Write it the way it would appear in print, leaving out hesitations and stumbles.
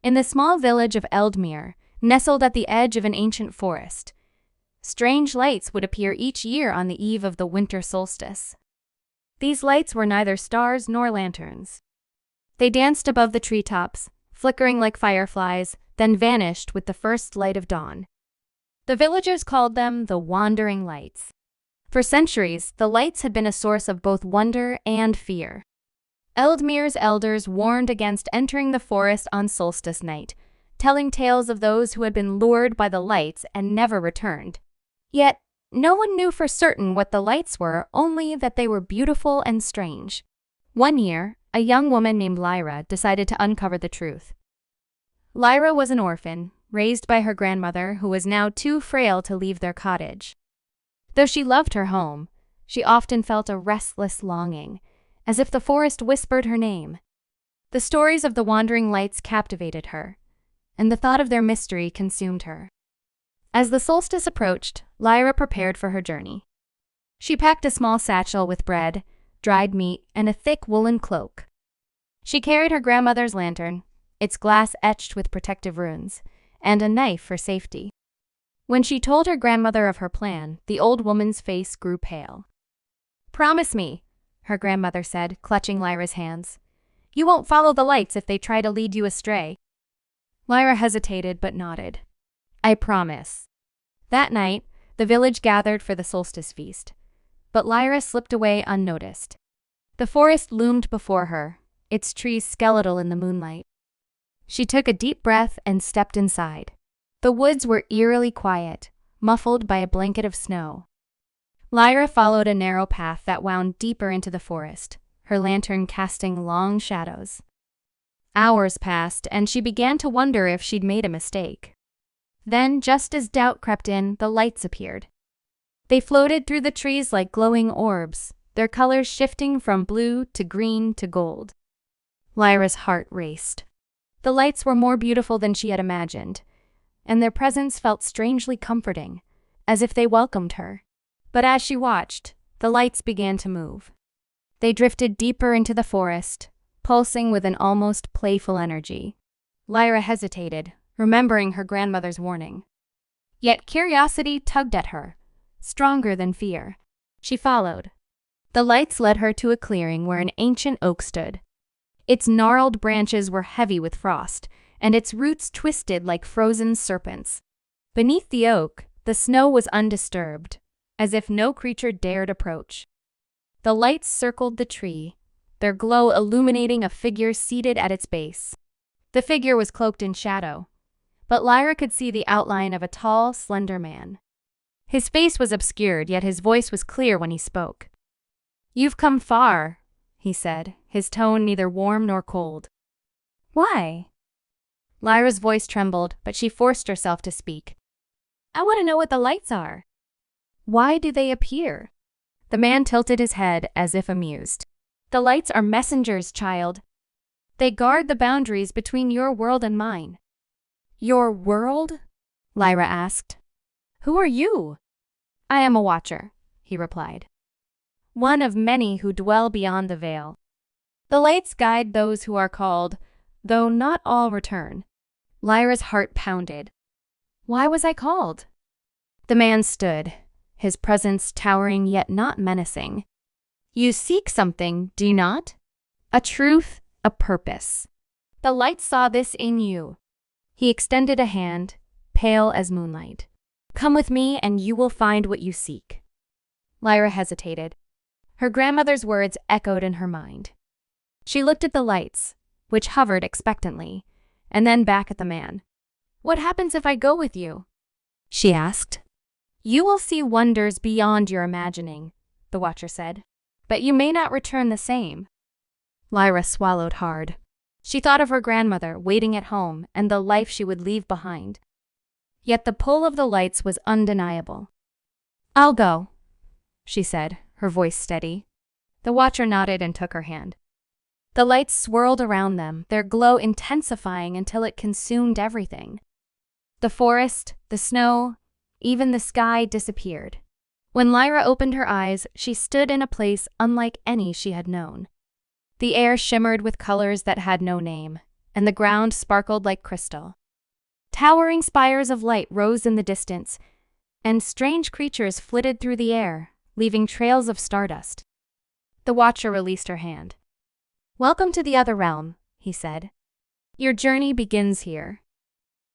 In the small village of Eldmere, nestled at the edge of an ancient forest, strange lights would appear each year on the eve of the winter solstice. These lights were neither stars nor lanterns. They danced above the treetops, flickering like fireflies, then vanished with the first light of dawn. The villagers called them the Wandering Lights. For centuries, the lights had been a source of both wonder and fear. Eldmere's elders warned against entering the forest on solstice night, telling tales of those who had been lured by the lights and never returned. Yet, no one knew for certain what the lights were, only that they were beautiful and strange. One year, a young woman named Lyra decided to uncover the truth. Lyra was an orphan, raised by her grandmother, who was now too frail to leave their cottage. Though she loved her home, she often felt a restless longing, as if the forest whispered her name. The stories of the Wandering Lights captivated her, and the thought of their mystery consumed her. As the solstice approached, Lyra prepared for her journey. She packed a small satchel with bread, dried meat, and a thick woolen cloak. She carried her grandmother's lantern, its glass etched with protective runes, and a knife for safety. When she told her grandmother of her plan, the old woman's face grew pale. "Promise me," her grandmother said, clutching Lyra's hands. "You won't follow the lights if they try to lead you astray." Lyra hesitated but nodded. "I promise." That night, the village gathered for the solstice feast, but Lyra slipped away unnoticed. The forest loomed before her, its trees skeletal in the moonlight. She took a deep breath and stepped inside. The woods were eerily quiet, muffled by a blanket of snow. Lyra followed a narrow path that wound deeper into the forest, her lantern casting long shadows. Hours passed, and she began to wonder if she'd made a mistake. Then, just as doubt crept in, the lights appeared. They floated through the trees like glowing orbs, their colors shifting from blue to green to gold. Lyra's heart raced. The lights were more beautiful than she had imagined, and their presence felt strangely comforting, as if they welcomed her. But as she watched, the lights began to move. They drifted deeper into the forest, pulsing with an almost playful energy. Lyra hesitated, remembering her grandmother's warning. Yet curiosity tugged at her, stronger than fear. She followed. The lights led her to a clearing where an ancient oak stood. Its gnarled branches were heavy with frost, and its roots twisted like frozen serpents. Beneath the oak, the snow was undisturbed, as if no creature dared approach. The lights circled the tree, their glow illuminating a figure seated at its base. The figure was cloaked in shadow, but Lyra could see the outline of a tall, slender man. His face was obscured, yet his voice was clear when he spoke. "You've come far," he said, his tone neither warm nor cold. "Why?" Lyra's voice trembled, but she forced herself to speak. "I want to know what the lights are. Why do they appear?" The man tilted his head as if amused. "The lights are messengers, child. They guard the boundaries between your world and mine." "Your world?" Lyra asked. "Who are you?" "I am a watcher," he replied. "One of many who dwell beyond the veil. The lights guide those who are called, though not all return." Lyra's heart pounded. "Why was I called?" The man stood, his presence towering yet not menacing. "You seek something, do you not? A truth, a purpose. The lights saw this in you." He extended a hand, pale as moonlight. "Come with me and you will find what you seek." Lyra hesitated. Her grandmother's words echoed in her mind. She looked at the lights, which hovered expectantly, and then back at the man. "What happens if I go with you?" she asked. "You will see wonders beyond your imagining," the watcher said. "But you may not return the same." Lyra swallowed hard. She thought of her grandmother waiting at home and the life she would leave behind. Yet the pull of the lights was undeniable. "I'll go," she said, her voice steady. The watcher nodded and took her hand. The lights swirled around them, their glow intensifying until it consumed everything. The forest, the snow, even the sky disappeared. When Lyra opened her eyes, she stood in a place unlike any she had known. The air shimmered with colors that had no name, and the ground sparkled like crystal. Towering spires of light rose in the distance, and strange creatures flitted through the air, leaving trails of stardust. The Watcher released her hand. "Welcome to the other realm," he said. "Your journey begins here."